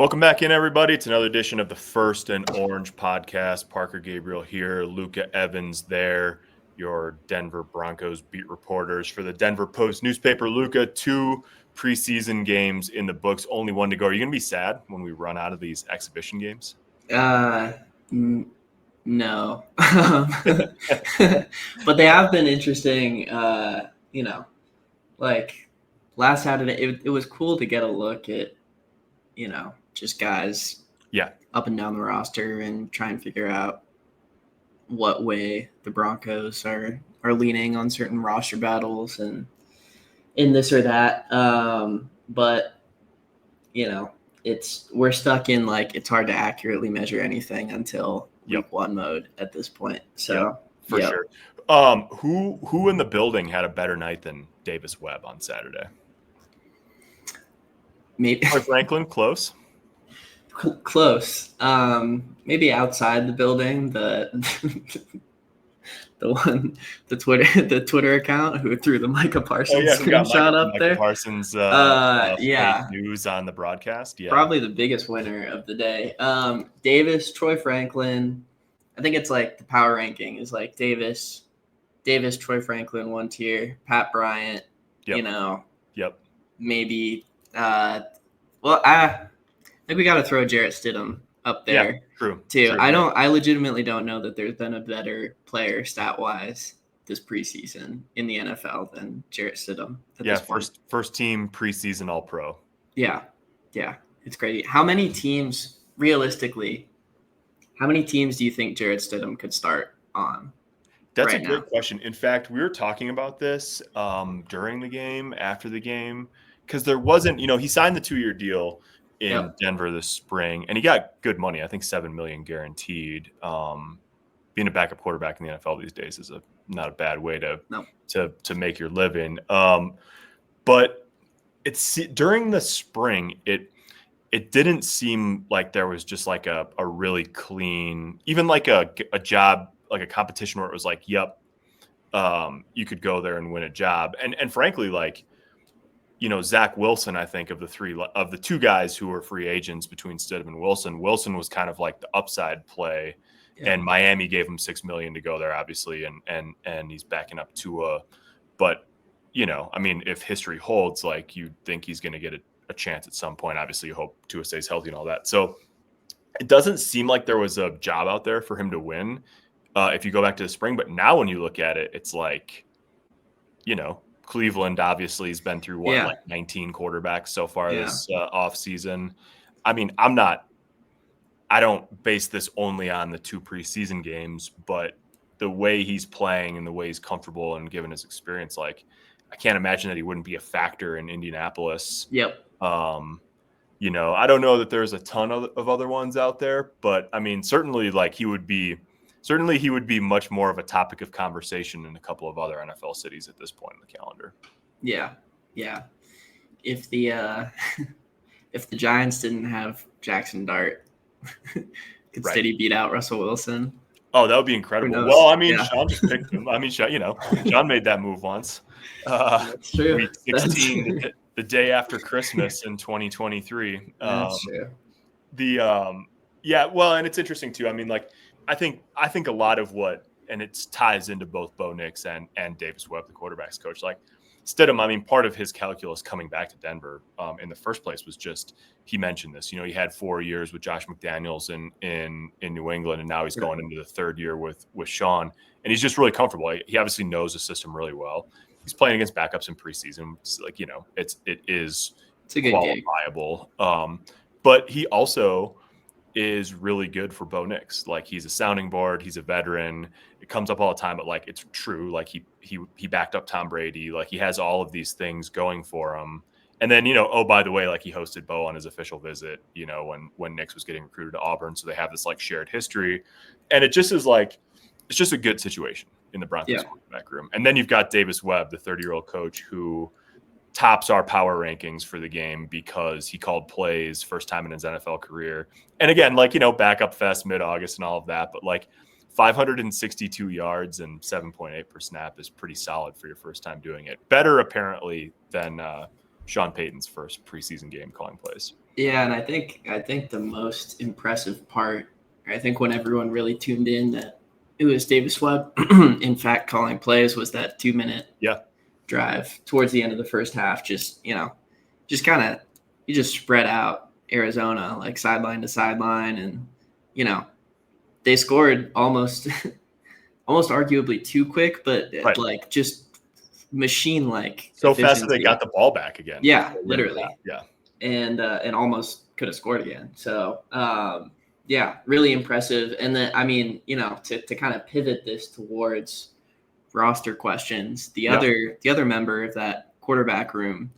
Welcome back in, everybody. It's another edition of the First and Orange podcast. Parker Gabriel here, Luca Evans there, your Denver Broncos beat reporters for the Denver Post newspaper. Luca, 2 preseason games in the books, only 1 to go. Are you going to be sad when we run out of these exhibition games? No. But they have been interesting, like last Saturday, it was cool to get a look at, just guys up and down the roster and try and figure out what way the Broncos are leaning on certain roster battles and in this or that. But we're stuck in it's hard to accurately measure anything until week 1 mode at this point. So for sure. Who in the building had a better night than Davis Webb on Saturday? Maybe Franklin, close. Close. Maybe outside the building, the Twitter account who threw the Micah Parsons screenshot up there. Parsons fake news on the broadcast. Yeah. Probably the biggest winner of the day. Davis, Troy Franklin. I think it's the power ranking is Davis, Troy Franklin 1 tier, Pat Bryant, maybe I think we got to throw Jarrett Stidham up there too. True. I legitimately don't know that there's been a better player stat wise this preseason in the NFL than Jarrett Stidham. First team preseason All Pro. Yeah, it's crazy. How many teams realistically? How many teams do you think Jarrett Stidham could start on? That's a great question. In fact, we were talking about this during the game, after the game, because there wasn't. He signed the 2-year deal in Denver this spring, and he got good money. I think $7 million guaranteed. Being a backup quarterback in the NFL these days is not a bad way to make your living. But it's during the spring, it didn't seem like there was just a really clean, even a job, a competition where it was you could go there and win a job. And frankly, Zach Wilson, I think of the 2 guys who were free agents between Stidham and Wilson was kind of the upside play, and Miami gave him $6 million to go there, obviously, and he's backing up Tua. But if history holds, you think he's going to get a chance at some point. Obviously, you hope Tua stays healthy and all that. So it doesn't seem like there was a job out there for him to win if you go back to the spring. But now when you look at it, it's Cleveland obviously has been through 19 quarterbacks so far this offseason. I mean, I don't base this only on the 2 preseason games, but the way he's playing and the way he's comfortable and given his experience, I can't imagine that he wouldn't be a factor in Indianapolis. Yep. I don't know that there's a ton of other ones out there, but I mean, certainly he would be much more of a topic of conversation in a couple of other NFL cities at this point in the calendar. Yeah. If the Giants didn't have Jackson Dart, could Stiddy beat out Russell Wilson? Oh, that would be incredible. Well, I mean, Sean just picked him. I mean, Sean made that move once. That's true. Week 16, the day after Christmas in 2023. That's true. And it's interesting too. I mean, I think a lot of and it ties into both Bo Nix and Davis Webb, the quarterback's coach. Stidham, I mean, part of his calculus coming back to Denver in the first place was just, he mentioned this, he had 4 years with Josh McDaniels in New England, and now he's going into the 3rd year with Sean, and he's just really comfortable. He obviously knows the system really well. He's playing against backups in preseason. It's a good qualifiable. But he also is really good for Bo Nix. He's a sounding board. He's a veteran. It comes up all the time, but it's true. He backed up Tom Brady. He has all of these things going for him. And then, by the way, he hosted Bo on his official visit, when Nix was getting recruited to Auburn. So they have this shared history, and it just is it's just a good situation in the Broncos quarterback room. And then you've got Davis Webb, the 30-year-old coach who tops our power rankings for the game because he called plays first time in his NFL career. And again, backup fest mid-August and all of that, but 562 yards and 7.8 per snap is pretty solid for your first time doing it. Better apparently than Sean Payton's first preseason game calling plays. Yeah, and I think the most impressive part, I think when everyone really tuned in that it was Davis Webb, in fact, calling plays, was that 2-minute drive towards the end of the first half. Just kind of, you just spread out Arizona like sideline to sideline, and they scored almost arguably too quick, but like just machine like so fast that they got the ball back again. Yeah, literally. Yeah. And almost could have scored again. So really impressive. And then to kind of pivot this towards roster questions, the other member of that quarterback room,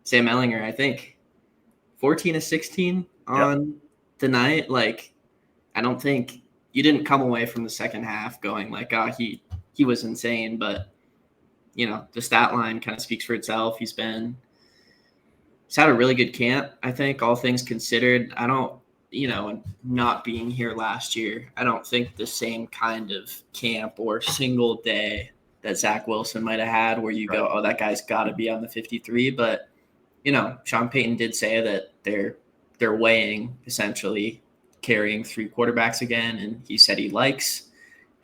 Sam Ehlinger, I think 14 of 16 on the night. Like, I don't think you didn't come away from the second half going like, he was insane, but the stat line kind of speaks for itself. He's had a really good camp, I think, all things considered. I don't, not being here last year, I don't think the same kind of camp or single day that Zach Wilson might have had where you go, oh, that guy's got to be on the 53. But, Sean Payton did say that they're weighing essentially carrying 3 quarterbacks again. And he said he likes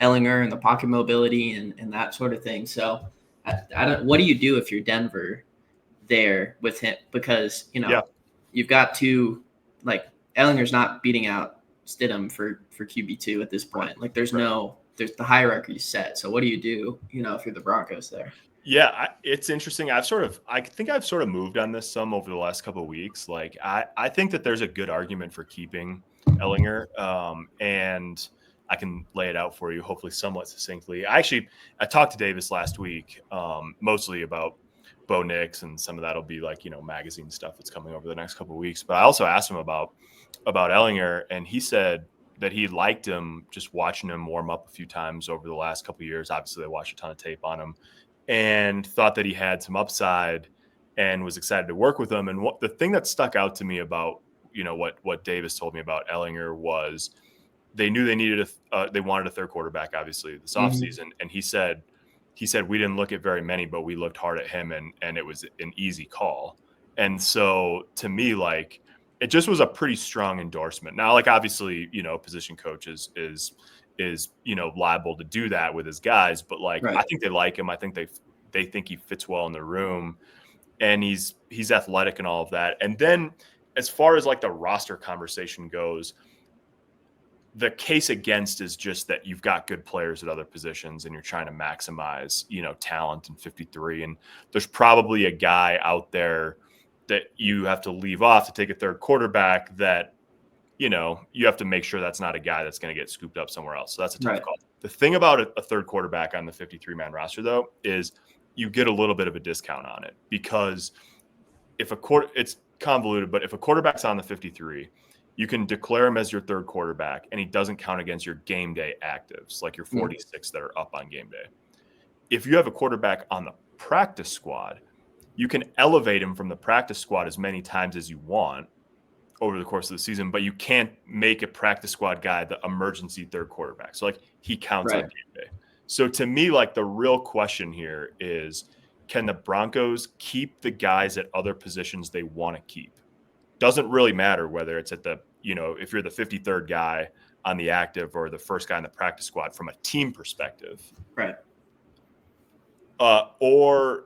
Ehlinger and the pocket mobility and that sort of thing. So what do you do if you're Denver there with him? Because, you've got to, like, Ehlinger's not beating out Stidham for QB2 at this point. Like, there's the hierarchy set. So what do you do, if you're the Broncos there? Yeah, it's interesting. I think I've sort of moved on this some over the last couple of weeks. Like, I think that there's a good argument for keeping Ehlinger, and I can lay it out for you, hopefully somewhat succinctly. I talked to Davis last week, mostly about Bo Nix, and some of that'll be like, magazine stuff that's coming over the next couple of weeks. But I also asked him about Ehlinger, and he said that he liked him, just watching him warm up a few times over the last couple of years. Obviously, they watched a ton of tape on him, and thought that he had some upside and was excited to work with him. And the thing that stuck out to me about, what Davis told me about Ehlinger was they knew they wanted a third quarterback, obviously, this offseason. And he said we didn't look at very many, but we looked hard at him, and it was an easy call. And so to me, like, it just was a pretty strong endorsement. Now, like, obviously, position coach is liable to do that with his guys, but like, I think they like him. I think they think he fits well in the room, and he's athletic and all of that. And then as far as like the roster conversation goes, the case against is just that you've got good players at other positions and you're trying to maximize, talent in 53. And there's probably a guy out there that you have to leave off to take a third quarterback that, you have to make sure that's not a guy that's going to get scooped up somewhere else. So that's a tough call. The thing about a third quarterback on the 53-man roster, though, is you get a little bit of a discount on it, because it's convoluted, but if a quarterback's on the 53, you can declare him as your third quarterback, and he doesn't count against your game day actives, like your 46 that are up on game day. If you have a quarterback on the practice squad, you can elevate him from the practice squad as many times as you want over the course of the season, but you can't make a practice squad guy the emergency third quarterback. So, like, he counts on game day. So to me, like, the real question here is, can the Broncos keep the guys at other positions they want to keep? Doesn't really matter whether it's at the, if you're the 53rd guy on the active or the first guy in the practice squad from a team perspective. Right. Or,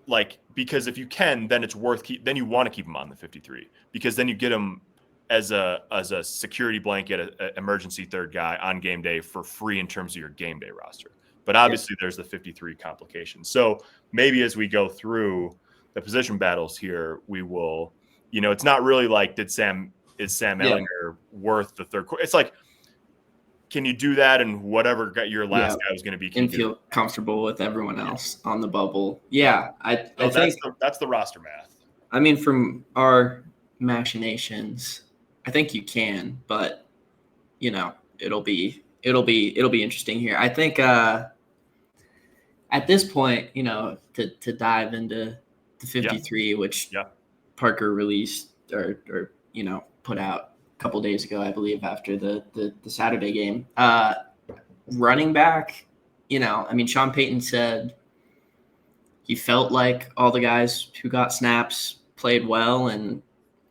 like, because if you can, then it's worth then you want to keep him on the 53, because then you get him as a security blanket, an emergency third guy on game day for free in terms of your game day roster. But obviously there's the 53 complication. So maybe as we go through the position battles here, we will, it's not really like, is Sam Ehlinger worth the third quarter? It's like, can you do that, and whatever your last guy was going to be, and feel comfortable with everyone else on the bubble? Yeah, I think that's the roster math. I mean, from our machinations, I think you can, but it'll be interesting here. I think at this point, to dive into the 53, which Parker released or put out a couple days ago, I believe, after the Saturday game. Running back, Sean Payton said he felt like all the guys who got snaps played well, and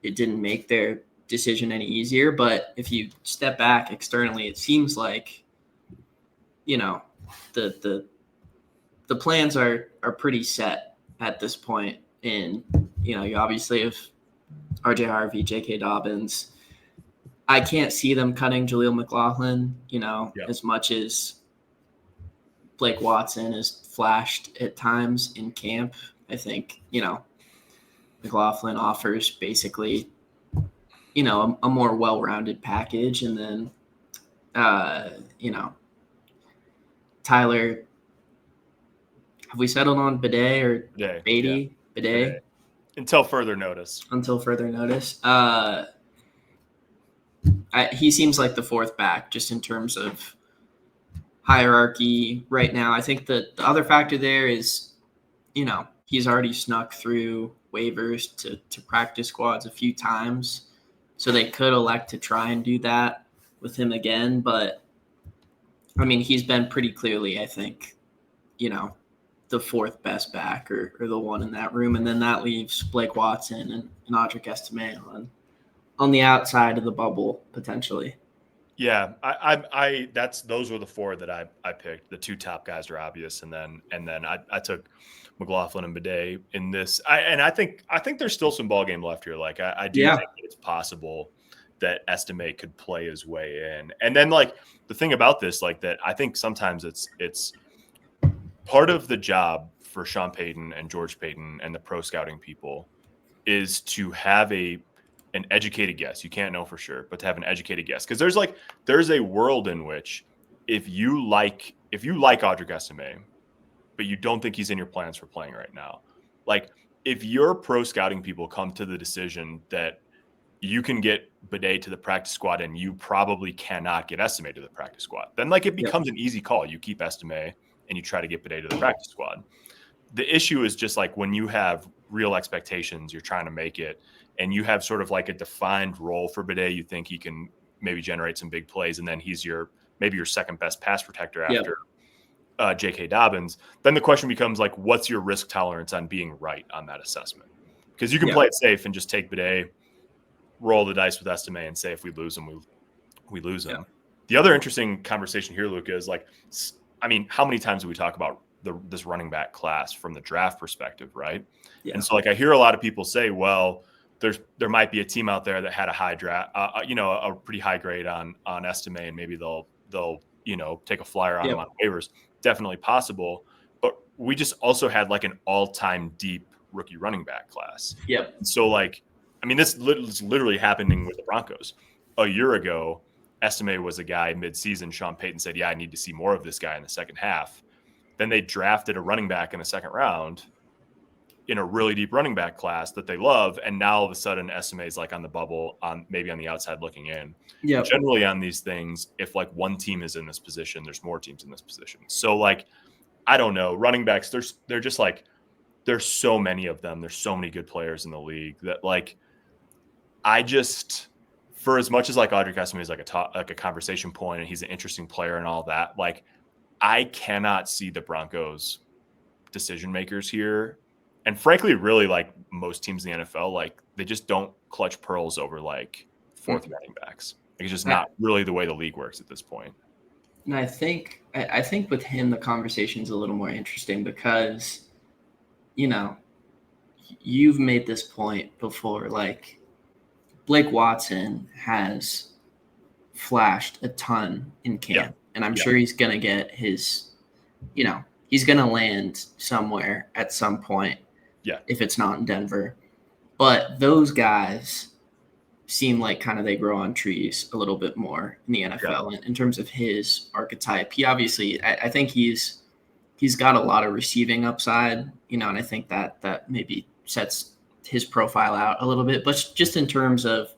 it didn't make their decision any easier. But if you step back externally, it seems like, the plans are pretty set at this point. And, you obviously have RJ Harvey, J.K. Dobbins. I can't see them cutting Jaleel McLaughlin, as much as Blake Watson has flashed at times in camp. I think, McLaughlin offers basically, a more well-rounded package. And then, Tyler, have we settled on Bidet or Beatty? Yeah. Bidet. Until further notice. He seems like the fourth back just in terms of hierarchy right now. I think the other factor there is, he's already snuck through waivers to practice squads a few times. So they could elect to try and do that with him again. But, I mean, he's been pretty clearly, I think, the fourth best back or the one in that room. And then that leaves Blake Watson and Audric Estime on the outside of the bubble potentially. Yeah, those were the four that I picked. The two top guys are obvious, and then I took McLaughlin and Bidet in this. I think there's still some ball game left here. Like I do think it's possible that Estime could play his way in. And then like the thing about this, like that, I think sometimes it's part of the job for Sean Payton and George Payton and the pro scouting people is to have an educated guess. You can't know for sure, but to have an educated guess. Because there's a world in which if you like Audric Estime, but you don't think he's in your plans for playing right now, like if your pro scouting people come to the decision that you can get Bidet to the practice squad and you probably cannot get Estime to the practice squad, then like it becomes an easy call. You keep Estime and you try to get Bidet to the practice squad. The issue is just like when you have real expectations, you're trying to make it, and you have sort of like a defined role for Bidet. You think he can maybe generate some big plays, and then he's maybe your second best pass protector after J.K. Dobbins. Then the question becomes like, what's your risk tolerance on being right on that assessment? Because you can play it safe and just take Bidet, roll the dice with Estime, and say if we lose him, we lose him. The other interesting conversation here, Luca, is like, I mean, how many times do we talk about this running back class from the draft perspective, right? Yeah. And so like I hear a lot of people say, well, there might be a team out there that had a high draft, a pretty high grade on Estime, and maybe they'll take a flyer on him on waivers. Definitely possible, but we just also had like an all-time deep rookie running back class. Yep. And so like, I mean, this is literally happening with the Broncos. A year ago, Estime was a guy mid-season. Sean Payton said, "Yeah, I need to see more of this guy in the second half." Then they drafted a running back in the second round in a really deep running back class that they love. And now all of a sudden Estime is like on the bubble, maybe on the outside looking in. Yeah. Generally on these things, if like one team is in this position, there's more teams in this position. So like, I don't know, running backs, they're just like, there's so many of them. There's so many good players in the league that like, for as much as like Audric Estime is like a conversation point and he's an interesting player and all that, like I cannot see the Broncos decision makers here. And frankly, really like most teams in the NFL, like they just don't clutch pearls over like fourth running backs. Like, it's just not really the way the league works at this point. And I think with him, the conversation's a little more interesting because, you've made this point before, like Blake Watson has flashed a ton in camp, and I'm sure he's going to get his, he's going to land somewhere at some point. Yeah. If it's not in Denver. But those guys seem like kind of they grow on trees a little bit more in the NFL in terms of his archetype. He obviously, I think he's got a lot of receiving upside, and I think that maybe sets his profile out a little bit. But just in terms of,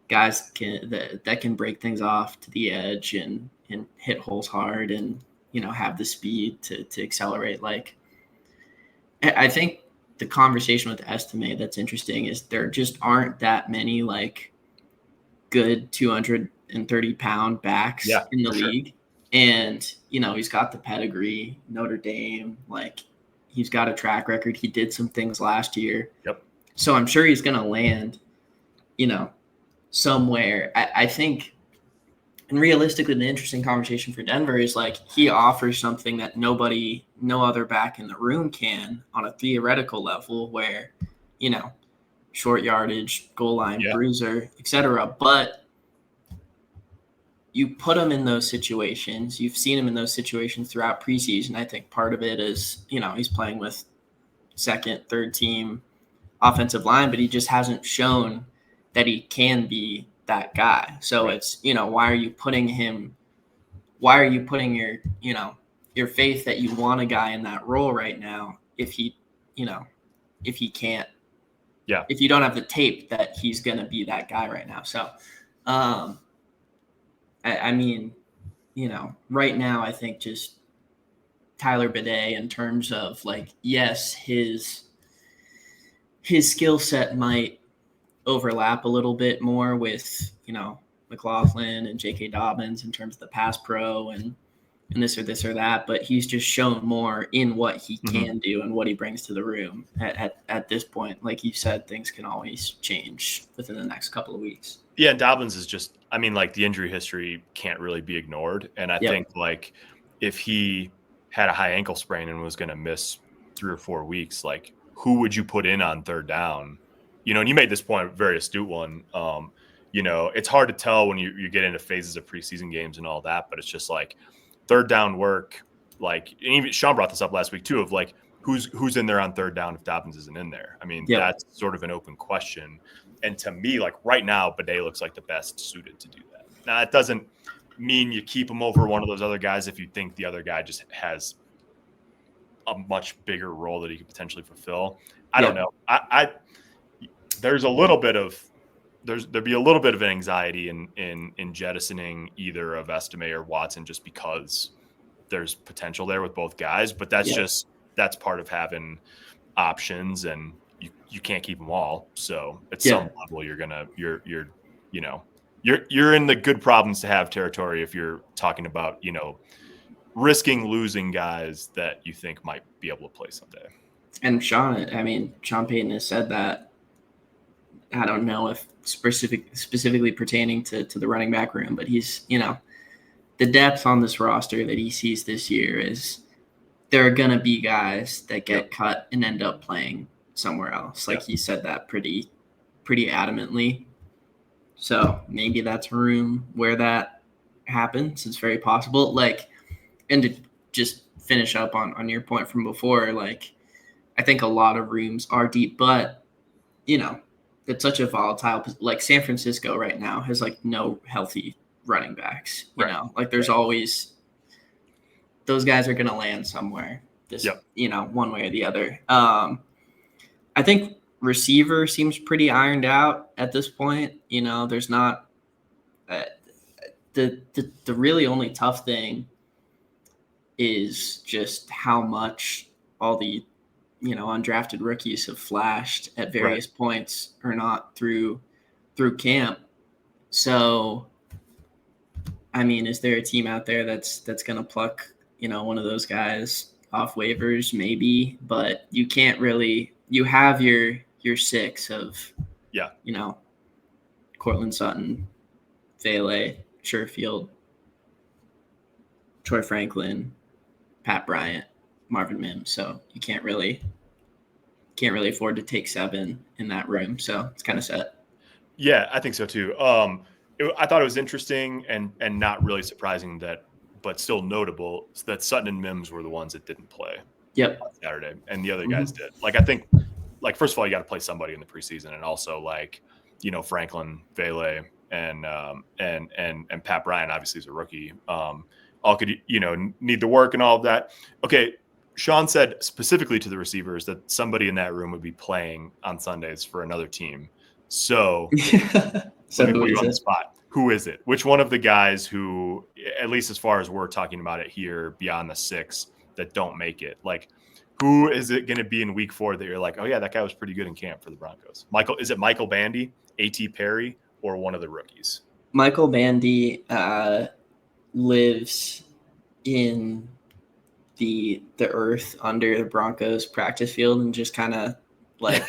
guys that can break things off to the edge and hit holes hard and, have the speed to accelerate. Like, I think the conversation with Estime that's interesting is there just aren't that many like good 230-pound backs in the league. And, he's got the pedigree, Notre Dame, like He's got a track record. He did some things last year. Yep. So I'm sure he's going to land, somewhere. I think, and realistically, the interesting conversation for Denver is like he offers something that no other back in the room can on a theoretical level where, short yardage, goal line, bruiser, etc. But you put him in those situations. You've seen him in those situations throughout preseason. I think part of it is, he's playing with second, third team offensive line, but he just hasn't shown that he can be that guy. So it's, why are you putting your faith that you want a guy in that role right now if he can't, if you don't have the tape that he's going to be that guy right now. So, I mean, right now I think just Tyler Bidet in terms of like, yes, his skill set might overlap a little bit more with, McLaughlin and J.K. Dobbins in terms of the pass pro and this or that, but he's just shown more in what he can do and what he brings to the room at this point. Like you said, things can always change within the next couple of weeks. Yeah, and Dobbins is just, the injury history can't really be ignored. And I think like if he had a high ankle sprain and was going to miss 3 or 4 weeks, like who would you put in on third down? And you made this point, very astute one. It's hard to tell when you get into phases of preseason games and all that, but it's just like third down work. Like, and even Sean brought this up last week too, of like, who's in there on third down if Dobbins isn't in there? That's sort of an open question. And to me, like right now, Bidet looks like the best suited to do that. Now, it doesn't mean you keep him over one of those other guys if you think the other guy just has a much bigger role that he could potentially fulfill. I don't know. There'd be a little bit of anxiety in jettisoning either of Estime or Watson just because there's potential there with both guys. But that's that's part of having options, and you can't keep them all. So at some level, you're in the good problems to have territory if you're talking about risking losing guys that you think might be able to play someday. And Sean Payton has said that. I don't know if specifically pertaining to the running back room, but he's, the depth on this roster that he sees this year is there are going to be guys that get cut and end up playing somewhere else. Like he said that pretty adamantly. So maybe that's a room where that happens. It's very possible. Like, and to just finish up on your point from before, like, I think a lot of rooms are deep, but, it's such a volatile, like San Francisco right now has like no healthy running backs, like there's always, those guys are going to land somewhere one way or the other. I think receiver seems pretty ironed out at this point. There's not the really only tough thing is just how much all the undrafted rookies have flashed at various points or not through camp. So, is there a team out there that's going to pluck, one of those guys off waivers? Maybe, but you can't really, you have your 6 of, Cortland Sutton, Vele, Sherfield, Troy Franklin, Pat Bryant, Marvin Mims. So you can't really afford to take 7 in that room. So it's kind of set. Yeah, I think so too. I thought it was interesting and not really surprising but still notable that Sutton and Mims were the ones that didn't play. On Saturday, and the other guys did. Like, I think, like, first of all, you got to play somebody in the preseason, and also like, Franklin, Vele, and Pat Bryant obviously is a rookie. All could need the work and all of that. Okay. Sean said specifically to the receivers that somebody in that room would be playing on Sundays for another team. So, so let me put you on the spot. Who is it? Which one of the guys who, at least as far as we're talking about it here, beyond the 6 that don't make it, like, who is it going to be in week 4 that you're like, oh yeah, that guy was pretty good in camp for the Broncos? Is it Michael Bandy, A.T. Perry, or one of the rookies? Michael Bandy lives in the earth under the Broncos practice field and just kind of like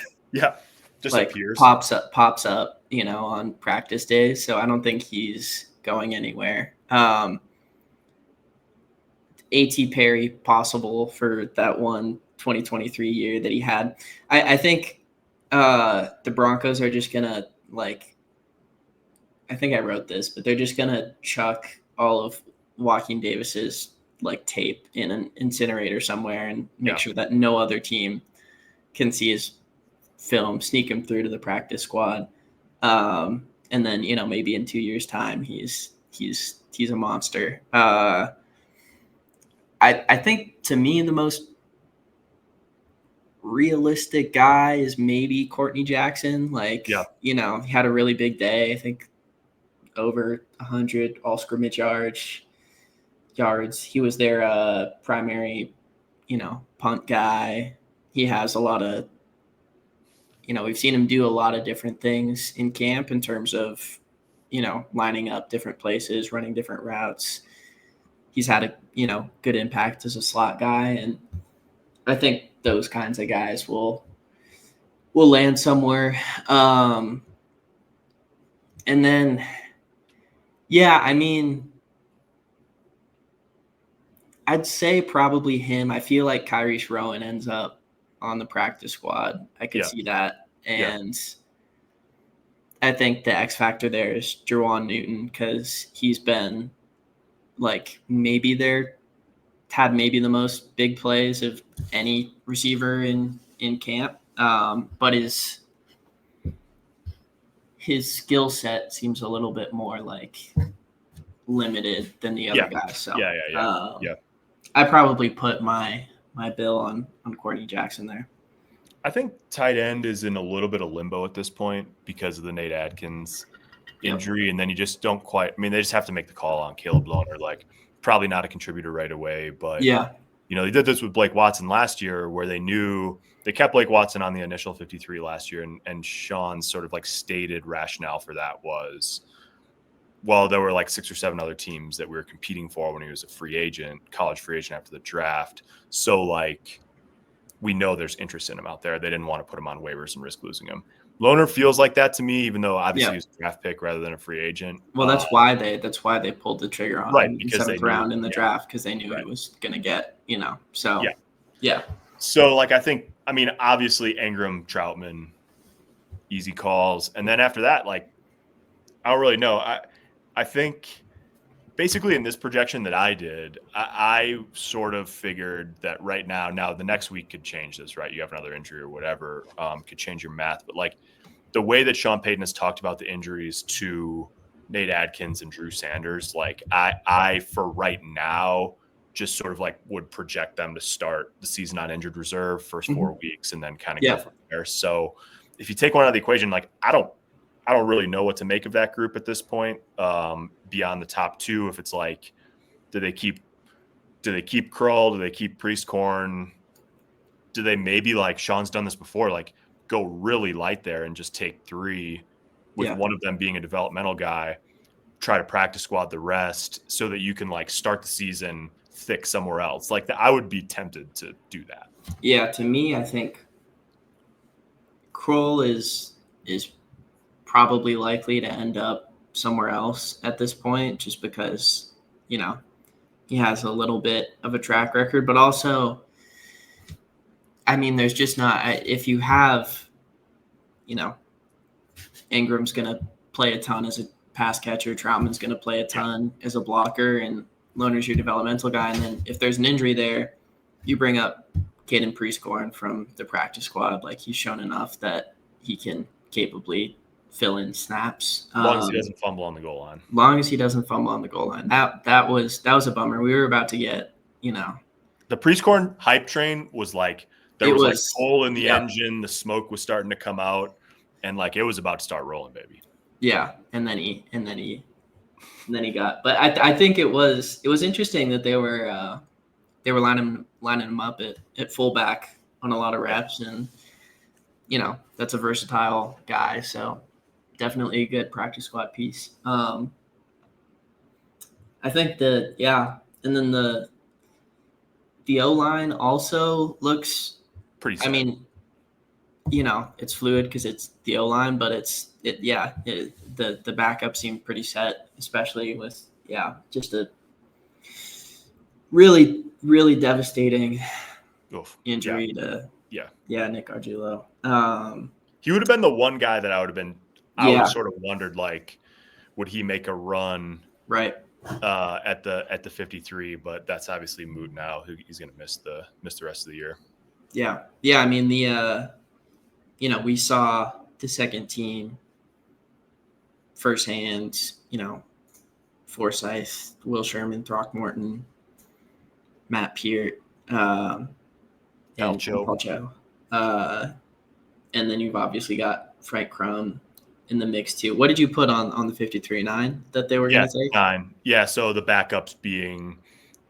just like appears. pops up, on practice days. So I don't think he's going anywhere. A.T. Perry possible for that 2023 year that he had. I think the Broncos are just gonna I think I wrote this, but they're just gonna chuck all of Joaquin Davis's tape in an incinerator somewhere and make sure that no other team can see his film, sneak him through to the practice squad. And then, maybe in 2 years' time he's a monster. I think to me the most realistic guy is maybe Courtney Jackson. He had a really big day. I think over 100 all scrimmage yards. He was their primary, punt guy. He has a lot of, we've seen him do a lot of different things in camp in terms of, lining up different places, running different routes. He's had a, good impact as a slot guy. And I think those kinds of guys will land somewhere. And then, I'd say probably him. I feel like Kyrie Rowan ends up on the practice squad. I could see that. And I think the X factor there is Juwan Newton, because he's been had maybe the most big plays of any receiver in camp. But his skill set seems a little bit more limited than the other guys. So I probably put my bill on Courtney Jackson there. I think tight end is in a little bit of limbo at this point because of the Nate Adkins injury, and then you just don't quite. I mean, they just have to make the call on Caleb Lohner. Probably not a contributor right away, but they did this with Blake Watson last year, where they kept Blake Watson on the initial 53 last year, and Sean's sort of stated rationale for that was, well, there were 6 or 7 other teams that we were competing for when he was a college free agent after the draft. So we know there's interest in him out there. They didn't want to put him on waivers and risk losing him. Lohner feels like that to me, even though obviously he's a draft pick rather than a free agent. Well, that's why they pulled the trigger on him in the 7th round in the draft, because they knew he was going to get, So So I think, obviously Ingram, Troutman, easy calls, and then after that, I don't really know. I think basically in this projection that I did, I sort of figured that right now the next week could change this, right? You have another injury or whatever, could change your math. But the way that Sean Payton has talked about the injuries to Nate Adkins and Drew Sanders, I for right now just sort of would project them to start the season on injured reserve first 4 weeks and then kind of go from there. So if you take one out of the equation, I don't really know what to make of that group at this point. Beyond the top 2, if it's do they keep Krull? Do they keep Priestcorn? Do they maybe Sean's done this before, go really light there and just take 3 with one of them being a developmental guy, try to practice squad the rest so that you can start the season thick somewhere else. I would be tempted to do that. Yeah, to me, I think Krull is probably likely to end up somewhere else at this point, just because, he has a little bit of a track record, but also, there's just not, if you have, Ingram's going to play a ton as a pass catcher, Troutman's going to play a ton as a blocker, and Lohner's your developmental guy. And then if there's an injury there, you bring up Caden Priestcorn from the practice squad. He's shown enough that he can capably fill in snaps. As long as he doesn't fumble on the goal line. That was a bummer. We were about to get, The Priestcorn hype train was there was coal in the engine. The smoke was starting to come out, and it was about to start rolling, baby. Yeah, and then he got. But I think it was interesting that they were lining him up at fullback on a lot of reps, and that's a versatile guy. So definitely a good practice squad piece. I think that and then the O-line also looks pretty set. I mean, it's fluid because it's the O-line, but the backup seemed pretty set, especially with just a really, really devastating injury to Nick Argillo. He would have been the one guy that I would have sort of wondered, like, would he make a run right at the 53? But that's obviously moot now. He's going to miss the rest of the year. Yeah. I mean, we saw the second team firsthand. Forsyth, Will Sherman, Throckmorton, Matt Peart, and Palcho. And then you've obviously got Frank Crum in the mix too. What did you put on the 53-9 that they were going to take? 9. Yeah, so the backups being,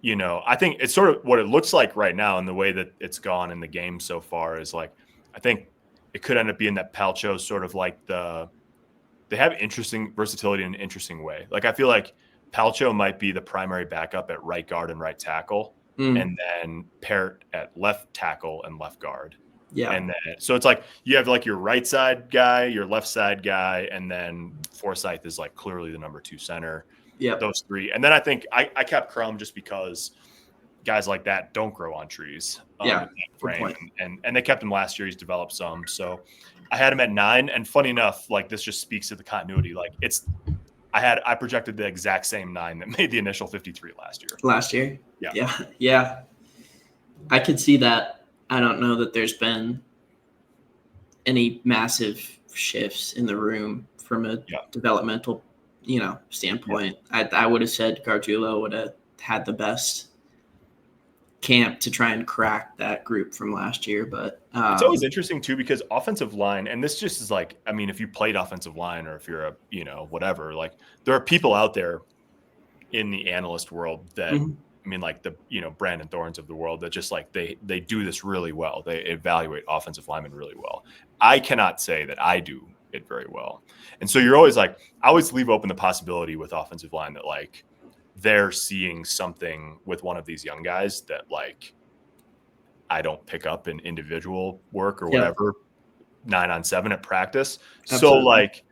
I think it's sort of what it looks like right now, and the way that it's gone in the game so far is like, I think it could end up being that Palcho sort of like they have interesting versatility in an interesting way. Like, I feel like Palcho might be the primary backup at right guard and right tackle, and then Peart at left tackle and left guard. Yeah. And then, so it's like you have like your right side guy, your left side guy, and then Forsyth is like clearly the number 2 center. Yeah. Those 3. And then I think I kept Crum just because guys like that don't grow on trees. Frame. And they kept him last year. He's developed some. So I had him at 9. And funny enough, like, this just speaks to the continuity. Like, I projected the exact same 9 that made the initial 53 last year. Yeah. I could see that. I don't know that there's been any massive shifts in the room from a developmental, standpoint. I would have said Gargiulo would have had the best camp to try and crack that group from last year. But it's always interesting too, because offensive line, and this just is like, I mean, if you played offensive line or if you're a, whatever, like, there are people out there in the analyst world that, I mean, like the, Brandon Thorns of the world that just like, they do this really well. They evaluate offensive linemen really well. I cannot say that I do it very well. And so you're always like, I always leave open the possibility with offensive line that like they're seeing something with one of these young guys that like I don't pick up in individual work or whatever, 9-on-7 at practice. Absolutely. So like,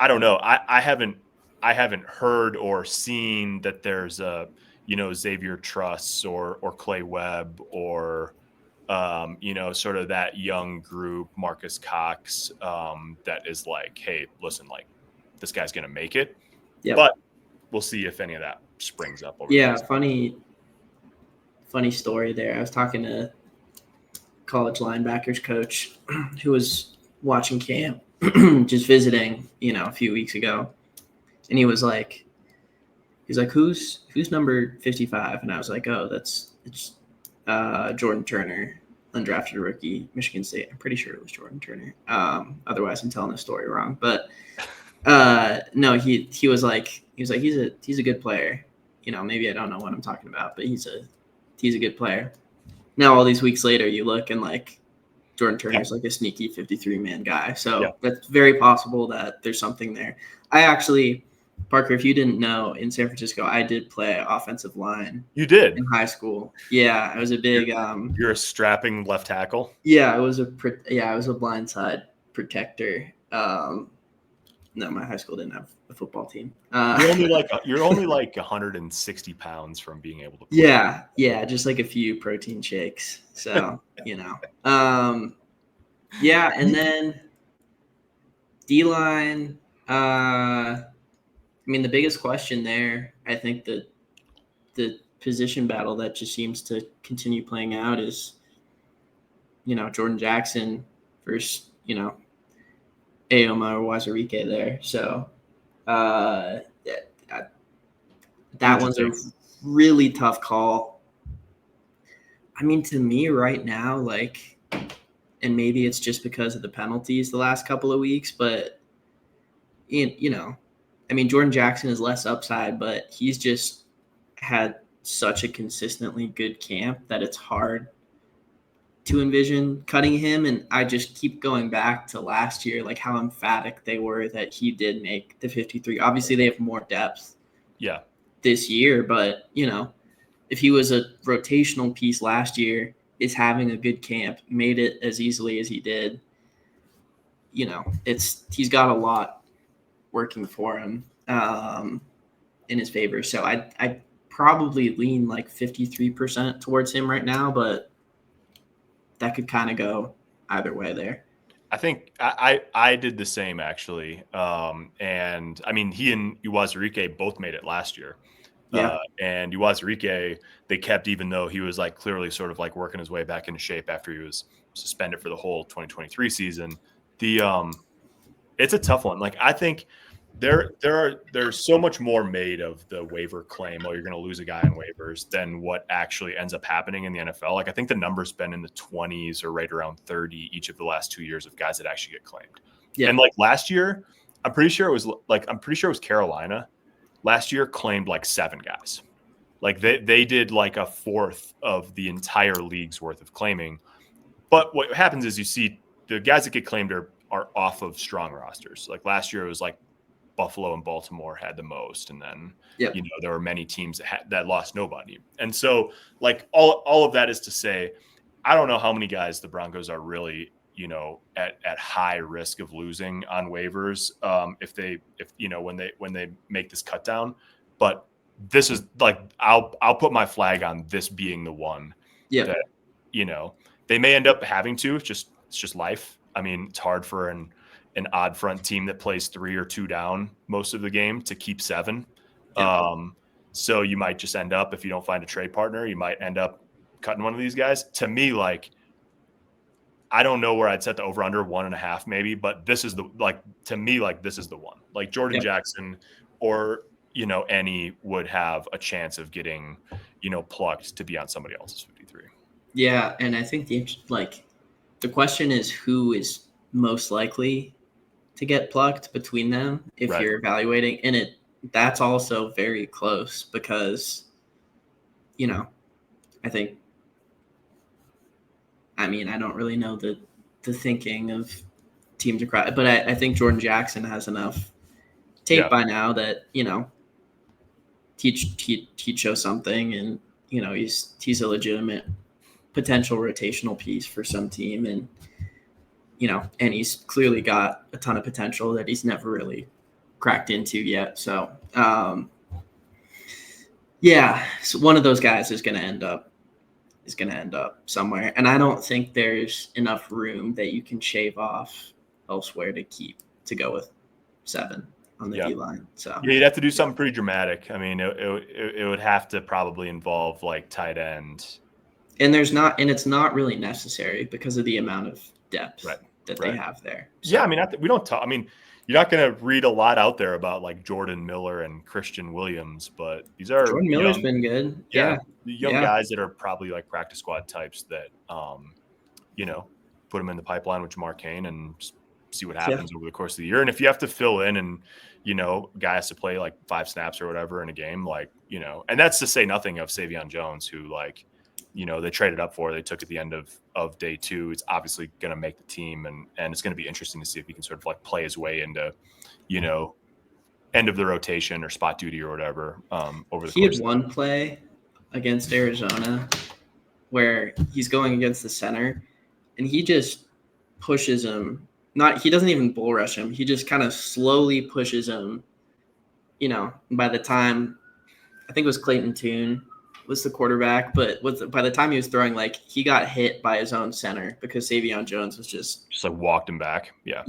I don't know. I haven't heard or seen that there's a, Xavier Truss or Clay Webb or, sort of that young group, Marcus Cox, that is like, hey, listen, like, this guy's going to make it. Yep. But we'll see if any of that springs up. Funny story there. I was talking to college linebackers coach who was watching camp, just visiting, a few weeks ago. And he's like, who's number 55? And I was like, oh, it's Jordan Turner, undrafted rookie, Michigan State. I'm pretty sure it was Jordan Turner. Otherwise I'm telling the story wrong. But no, he was like, he's a good player. Maybe I don't know what I'm talking about, but he's a good player. Now, all these weeks later, you look and like Jordan Turner's like a sneaky 53-man guy. So that's very possible that there's something there. I actually, Parker, if you didn't know, in San Francisco, I did play offensive line. You did? In high school. Yeah, I was a big You're a strapping left tackle? Yeah, I was a blindside protector. No, my high school didn't have a football team. You're only like 160 pounds from being able to play. Yeah, just like a few protein shakes. So, and then D-line, I mean, the biggest question there, I think that the position battle that just seems to continue playing out is, Jordan Jackson versus, Aoma or Wazirike there. So that one's a really tough call. I mean, to me right now, like, and maybe it's just because of the penalties the last couple of weeks, but, I mean, Jordan Jackson is less upside, but he's just had such a consistently good camp that it's hard to envision cutting him. And I just keep going back to last year, like how emphatic they were that he did make the 53. Obviously they have more depth this year, but if he was a rotational piece last year, is having a good camp, made it as easily as he did, he's got a lot working for him in his favor. So I probably lean like 53% towards him right now, but that could kind of go either way there. I think I did the same actually. And I mean, he and Uwazurike both made it last year. Yeah. And Uwazurike, they kept, even though he was like clearly sort of like working his way back into shape after he was suspended for the whole 2023 season. It's a tough one. Like, I think there's so much more made of the waiver claim, you're going to lose a guy on waivers, than what actually ends up happening in the NFL. Like, I think the number's been in the 20s or right around 30 each of the last 2 years of guys that actually get claimed. Yeah. And like last year, I'm pretty sure it was Carolina last year claimed like 7 guys. Like they did like a fourth of the entire league's worth of claiming. But what happens is you see the guys that get claimed are off of strong rosters. Like last year, it was like Buffalo and Baltimore had the most, and then there were many teams that lost nobody. And so, like all of that is to say, I don't know how many guys the Broncos are really at high risk of losing on waivers when they make this cut down. But this is like I'll put my flag on this being the one that they may end up having to. It's just life. I mean, it's hard for an odd front team that plays 3 or 2 down most of the game to keep 7. So you might just end up, if you don't find a trade partner, you might end up cutting one of these guys. To me, like, I don't know where I'd set the over under 1.5 maybe, but this is this is the one. Like Jordan Jackson or any would have a chance of getting plucked to be on somebody else's 53. Yeah, and I think the question is who is most likely to get plucked between them if you're evaluating, and that's also very close because I don't really know the thinking of teams across, but I think Jordan Jackson has enough tape by now that he'd show something, and he's a legitimate potential rotational piece for some team, and and he's clearly got a ton of potential that he's never really cracked into yet. So so one of those guys is going to end up somewhere, and I don't think there's enough room that you can shave off elsewhere to go with 7 on the D line. So you'd have to do something pretty dramatic. I mean, it would have to probably involve like tight end, and it's not really necessary because of the amount of depth that they have there. So, I mean, we don't talk. I mean, you're not going to read a lot out there about like Jordan Miller and Christian Williams, but these are Jordan Miller's been good. Young guys that are probably like practice squad types that, put them in the pipeline with Jamar Cain and see what happens over the course of the year. And if you have to fill in and, guy has to play like 5 snaps or whatever in a game, like, and that's to say nothing of Savion Jones, who like, they traded up for, they took at the end of day 2. It's obviously going to make the team, and it's going to be interesting to see if he can sort of like play his way into, end of the rotation or spot duty or whatever over the course. He had one play against Arizona where he's going against the center, and he just pushes him. He doesn't even bull rush him. He just kind of slowly pushes him. By the time, I think it was Clayton Tune was the quarterback, but by the time he was throwing, like, he got hit by his own center because Savion Jones was just like walked him back. The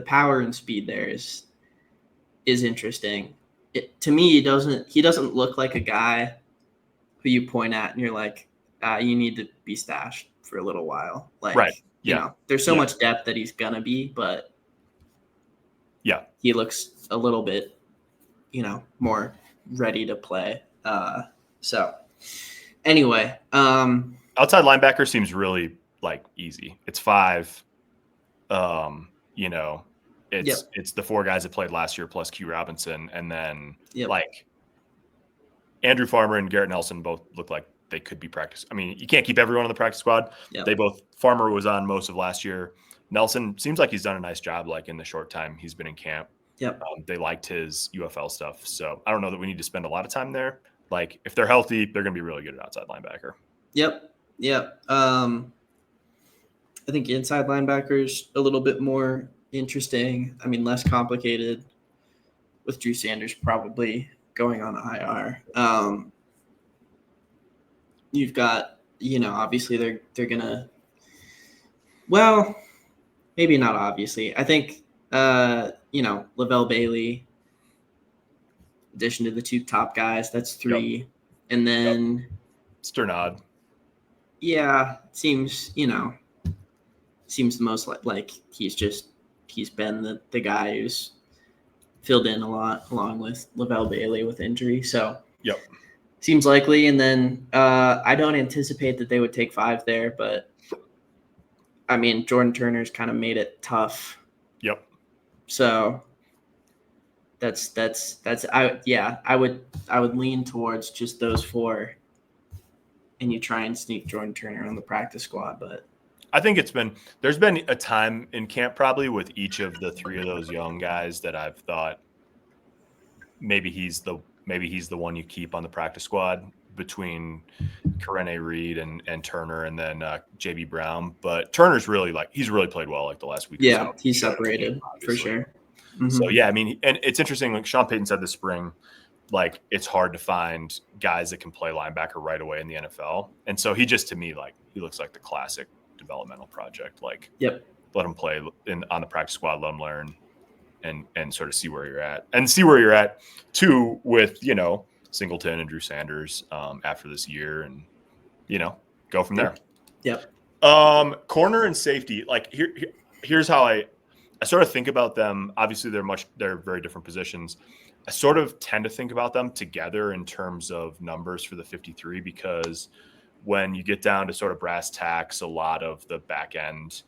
power and speed there is interesting. To me, he doesn't look like a guy who you point at and you're like, you need to be stashed for a little while. Like, there's so much depth that he's gonna be, but he looks a little bit, more ready to play. So anyway, outside linebacker seems really like easy. It's 5. It's the 4 guys that played last year plus Q Robinson, and then like Andrew Farmer and Garrett Nelson both look like they could be practice. I mean, you can't keep everyone on the practice squad. Farmer was on most of last year. Nelson seems like he's done a nice job, like in the short time he's been in camp. Yep. They liked his UFL stuff. So I don't know that we need to spend a lot of time there. Like, if they're healthy, they're going to be really good at outside linebacker. Yep. I think inside linebackers a little bit more interesting. I mean, less complicated with Drew Sanders probably going on IR. You've got, obviously they're gonna. Well, maybe not obviously. I think Lavelle Bailey, addition to the two top guys, that's 3. Yep. And then Sternad. Yeah, seems the most like he's been the guy who's filled in a lot along with Lavelle Bailey with injury. So yep. Seems likely. And then I don't anticipate that they would take 5 there, but I mean, Jordan Turner's kind of made it tough. Yep. So I would lean towards just those 4, and you try and sneak Jordan Turner on the practice squad. But I think there's been a time in camp probably with each of the 3 of those young guys that I've thought maybe he's the one you keep on the practice squad between Karene Reed and Turner, and then JB Brown. But Turner's really he's really played well like the last week. Yeah, or so. He's separated for sure. Mm-hmm. So yeah, I mean, and it's interesting. Like Sean Payton said this spring, like it's hard to find guys that can play linebacker right away in the NFL. And so he just, to me, like he looks like the classic developmental project. Like, yep, let him play on the practice squad, let him learn, and sort of see where you're at, and see where you're at too with Singleton and Drew Sanders after this year, and go from there. Yep. Corner and safety, like here's how I sort of think about them. Obviously, they're very different positions. I sort of tend to think about them together in terms of numbers for the 53, because when you get down to sort of brass tacks, a lot of the back end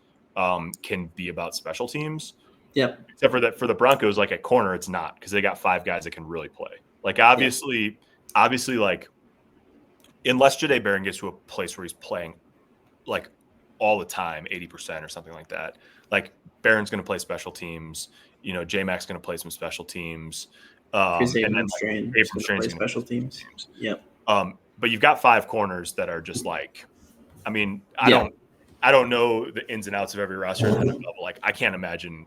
can be about special teams. Yep. Except for that, for the Broncos, like at corner, it's not, because they got 5 guys that can really play. Like obviously, like unless Jahdae Barron gets to a place where he's playing like all the time, 80% or something like that, like Barron's going to play special teams. J-Mac's going to play some special teams. And then Strain's special teams. Yep. But you've got 5 corners that are just like, I mean, I don't know the ins and outs of every roster at that level. Like I can't imagine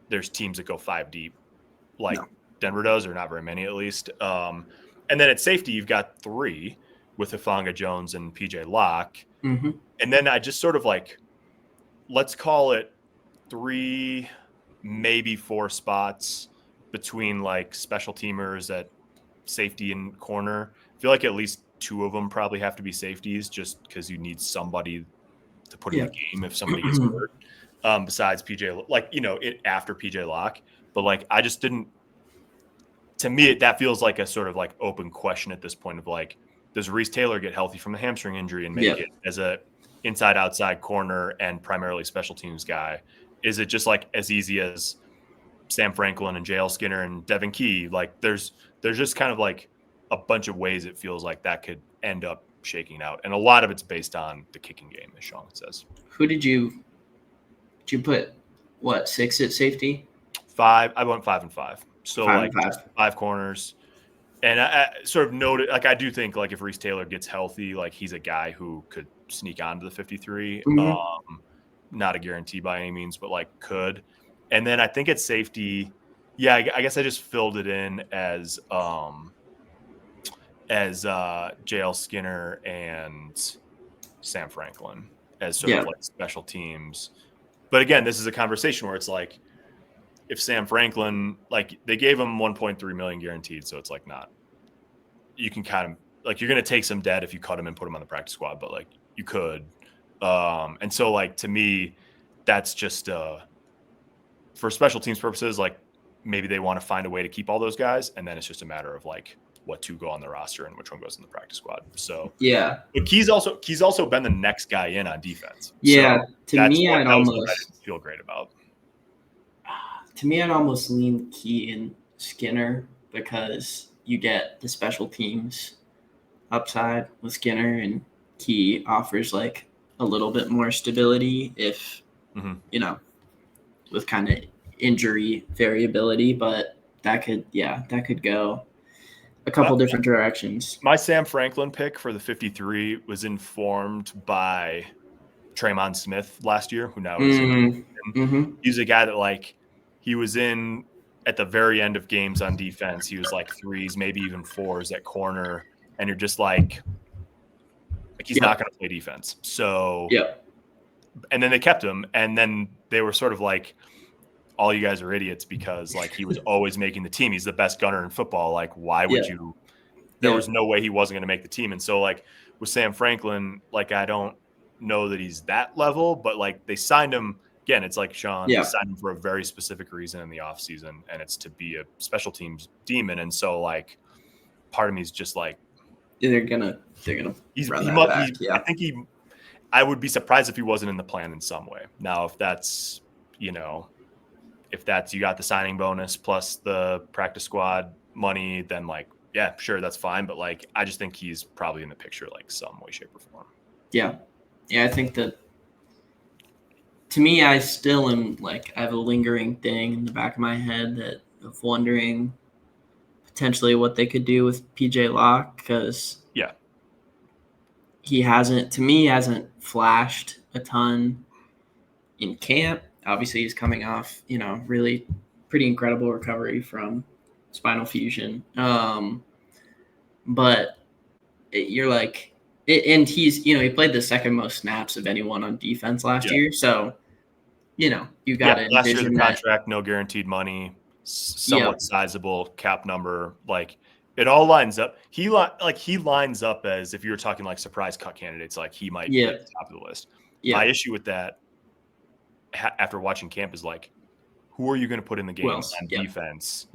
there's teams that go 5 deep like Denver does, or not very many at least. And then at safety, you've got 3 with Hufanga Jones and PJ Locke. Mm-hmm. And then I just sort of like, let's call it 3, maybe 4 spots between like special teamers at safety and corner. I feel like at least 2 of them probably have to be safeties, just because you need somebody to put in the game if somebody gets hurt. Besides PJ, like, after PJ Locke. But like, I just didn't, to me, that feels like a sort of like open question at this point of like, does Reese Taylor get healthy from the hamstring injury and make it as a inside outside corner and primarily special teams guy? Is it just like as easy as Sam Franklin and JL Skinner and Devin Key? Like there's just kind of like a bunch of ways it feels like that could end up shaking out. And a lot of it's based on the kicking game, as Sean says. Who did you put, 6 at safety? 5. I went 5 and 5. So 5 like and 5. 5 corners. And I sort of noted, like, I do think like if Reese Taylor gets healthy, like he's a guy who could sneak onto the 53. Mm-hmm. Not a guarantee by any means, but like could. And then I think at safety, I guess I just filled it in as JL Skinner and Sam Franklin as sort of like special teams. But again, this is a conversation where it's like, if Sam Franklin, like they gave him 1.3 million guaranteed, so it's like not, you can kind of like, you're going to take some debt if you cut him and put him on the practice squad, but like you could. And so like, to me, that's just for special teams purposes, like maybe they want to find a way to keep all those guys. And then it's just a matter of like what 2 go on the roster and which one goes in the practice squad. So but Key's also been the next guy in on defense. Yeah. So to me, I'd almost feel great about. To me, I'd almost lean Key and Skinner, because you get the special teams upside with Skinner, and Key offers like a little bit more stability if, with kind of injury variability, but that could go a couple different directions. My Sam Franklin pick for the 53 was informed by Traymon Smith last year, who now is Mm-hmm. He's a guy that like he was in at the very end of games on defense. He was like 3s, maybe even 4s at corner, and you're just like he's not going to play defense. So and then they kept him, and then they were sort of like, all you guys are idiots because like he was always making the team. He's the best gunner in football. Like, why would you? There was no way he wasn't going to make the team. And so like with Sam Franklin, like I don't know that he's that level, but like they signed him again. It's like Sean they signed him for a very specific reason in the offseason, and it's to be a special teams demon. And so like part of me is just like they're gonna run that back. I think I would be surprised if he wasn't in the plan in some way. Now, if that's you got the signing bonus plus the practice squad money, then like, yeah, sure, that's fine. But like, I just think he's probably in the picture, like some way, shape, or form. Yeah. I think that to me, I still am like, I have a lingering thing in the back of my head of wondering potentially what they could do with PJ Locke, because he hasn't flashed a ton in camp. Obviously, he's coming off, really pretty incredible recovery from spinal fusion. But you're like, and he's, he played the second most snaps of anyone on defense last year. So, you got to last year the contract, no guaranteed money, somewhat sizable cap number. Like it all lines up. He lines up as if you were talking like surprise cut candidates, like he might be at the top of the list. My issue with that after watching camp is like, who are you going to put in the game on defense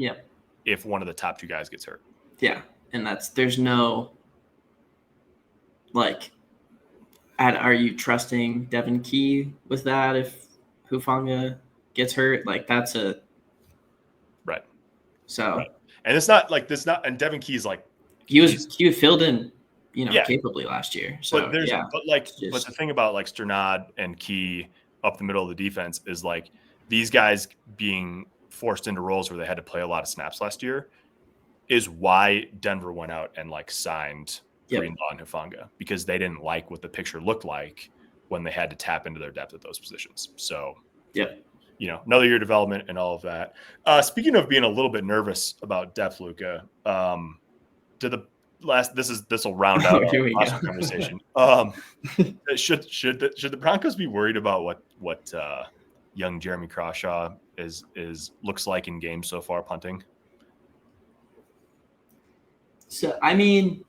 if one of the top 2 guys gets hurt? Yeah. And there's no, like, are you trusting Devin Key with that if Hufanga gets hurt? Like, that's a right. So, and it's not like this. Not and Devin Key's like he filled in, capably last year. So, but the thing about like Sternad and Key up the middle of the defense is like these guys being forced into roles where they had to play a lot of snaps last year is why Denver went out and like signed Greenlaw and Hufanga, because they didn't like what the picture looked like when they had to tap into their depth at those positions. So, another year development and all of that. Speaking of being a little bit nervous about depth, Luca, this will round out our conversation. Should the Broncos be worried about what young Jeremy Crawshaw looks like in games so far punting? So I mean,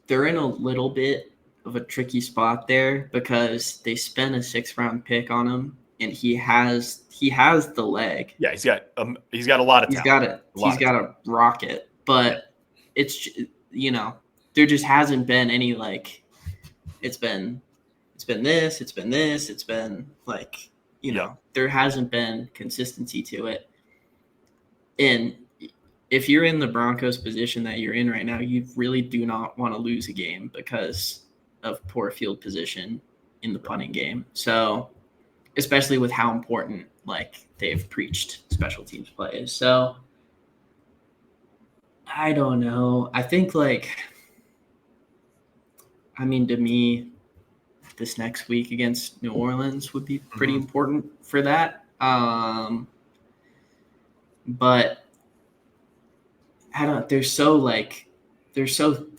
they're in a little bit of a tricky spot there because they spent a 6th-round pick on him, and he has the leg. Yeah, he's got a lot of talent. He's got a rocket, but it's there just hasn't been any like it's been like there hasn't been consistency to it. And if you're in the Broncos position that you're in right now, you really do not want to lose a game because of poor field position in the punting game. So, especially with how important like they've preached special teams plays. So, I don't know. I think to me, this next week against New Orleans would be pretty important for that. But I don't. They're so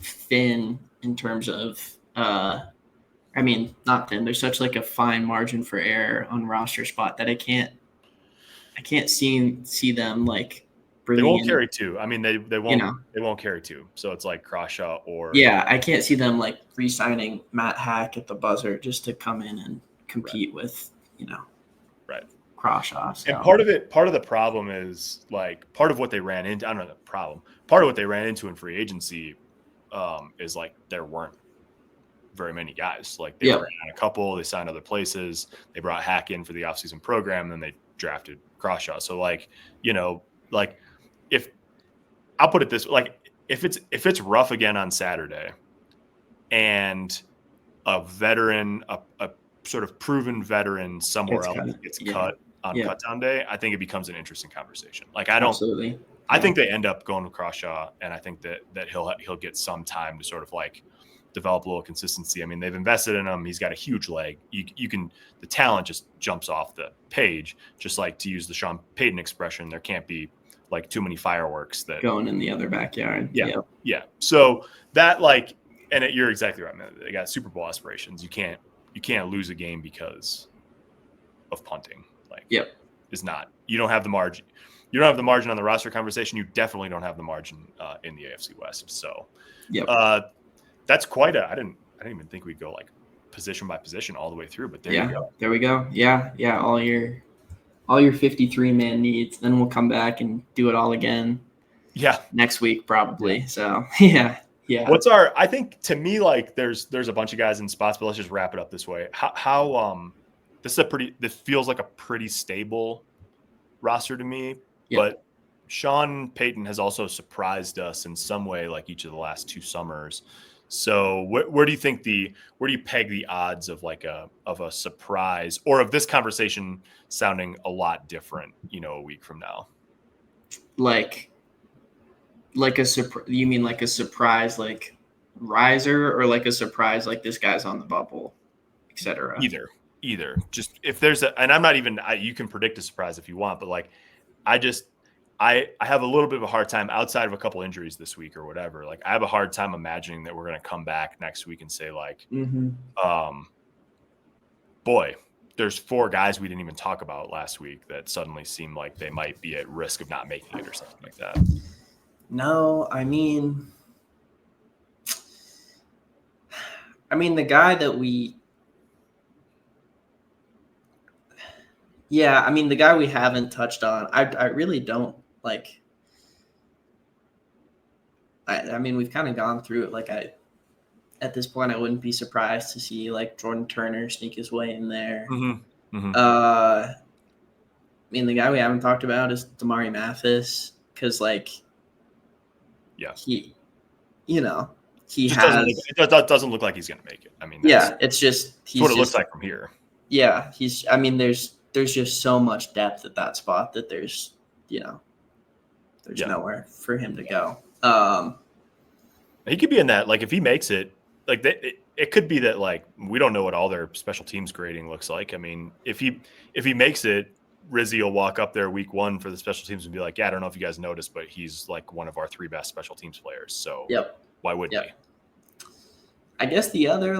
thin in terms of. Not thin. There's such like a fine margin for error on roster spot that I can't see them like. They won't carry 2. I mean, they won't. They won't carry 2. So it's like Crawshaw or. Yeah, I can't see them like re-signing Matt Hack at the buzzer just to come in and compete with Crawshaw. So. And part of the problem is like part of what they ran into. I don't know the problem. Part of what they ran into in free agency is like there weren't very many guys. Like they ran a couple. They signed other places. They brought Hack in for the offseason program. And then they drafted Crawshaw. So if I'll put it this way, if it's rough again on Saturday and a veteran, a sort of proven veteran somewhere else gets cut, on cut-down day, I think it becomes an interesting conversation. Like Absolutely. I think they end up going with Crawshaw, and I think that he'll get some time to sort of like develop a little consistency. I mean, they've invested in him. He's got a huge leg. The talent just jumps off the page. Just like, to use the Sean Payton expression, there can't be like too many fireworks that going in the other backyard. Yeah. So that you're exactly right, man. They got Super Bowl aspirations. You can't lose a game because of punting. Is not. You don't have the margin. You don't have the margin on the roster conversation. You definitely don't have the margin in the AFC West. So, that's quite I didn't even think we'd go like position by position all the way through. But you go. There we go. Yeah. All your 53-man needs. Then we'll come back and do it all again. Yeah. Next week probably. So yeah. I think, to me, like there's a bunch of guys in spots, but let's just wrap it up this way. How this feels like a pretty stable roster to me. But Sean Payton has also surprised us in some way, like each of the last 2 summers. So where do you peg the odds of a surprise, or of this conversation sounding a lot different, a week from now? You mean like a surprise, like riser, or like a surprise, like this guy's on the bubble, etc.? Either. Just if there's and I'm not even, you can predict a surprise if you want, but like, I have a little bit of a hard time, outside of a couple injuries this week or whatever. Like, I have a hard time imagining that we're going to come back next week and say like, boy, there's 4 guys we didn't even talk about last week that suddenly seem like they might be at risk of not making it or something like that. No, I mean the guy that the guy we haven't touched on, I really don't like. I mean, we've kind of gone through it. Like, at this point, I wouldn't be surprised to see like Jordan Turner sneak his way in there. I mean, the guy we haven't talked about is Damari Mathis, because he doesn't look like he's going to make it. I mean, it's just what it looks like from here. Yeah, there's just so much depth at that spot that there's nowhere for him to go. He could be in that, like, if he makes it, like it could be that, like, we don't know what all their special teams grading looks like. I mean, if he makes it, Rizzy will walk up there week 1 for the special teams and be like, I don't know if you guys noticed, but he's like one of our 3 best special teams players. So why wouldn't he? I guess the other,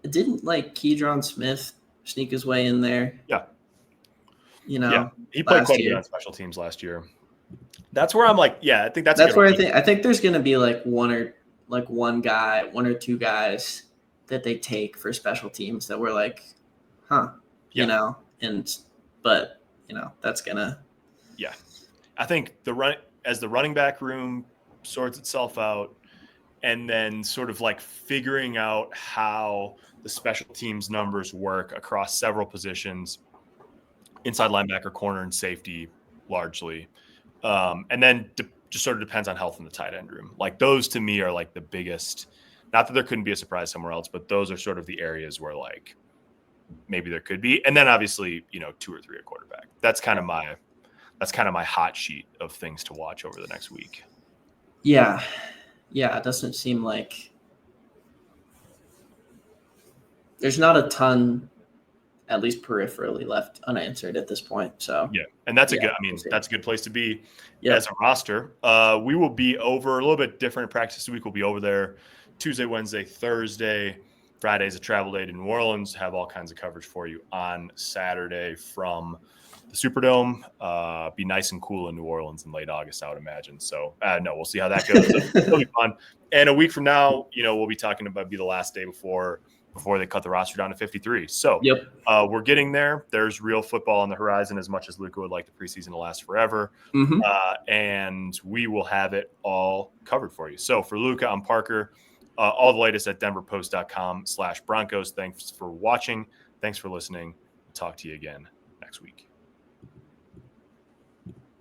didn't Keydron Smith sneak his way in there? Yeah. He played quite a bit on special teams last year. That's where I'm like, I think that's where I think there's going to be one or 2 guys that they take for special teams that were like, that's gonna. Yeah, I think as the running back room sorts itself out, and then sort of like figuring out how the special teams numbers work across several positions, inside linebacker, corner, and safety largely. And then just sort of depends on health in the tight end room. Like, those to me are like the biggest, not that there couldn't be a surprise somewhere else, but those are sort of the areas where like maybe there could be. And then obviously, 2 or 3 at quarterback. That's kind of my hot sheet of things to watch over the next week. Yeah. Yeah. It doesn't seem like there's not a ton, at least peripherally, left unanswered at this point. So and that's that's a good place to be as a roster. We will be over a little bit different practice this week. We'll be over there Tuesday, Wednesday, Thursday. Friday's a travel day to New Orleans. Have all kinds of coverage for you on Saturday from the Superdome. Be nice and cool in New Orleans in late August, I would imagine. So we'll see how that goes. It'll be fun. And a week from now, we'll be talking about the last day before they cut the roster down to 53. So we're getting there. There's real football on the horizon, as much as Luca would like the preseason to last forever. And we will have it all covered for you. So for Luca, I'm Parker. All the latest at denverpost.com/Broncos. Thanks for watching. Thanks for listening. We'll talk to you again next week.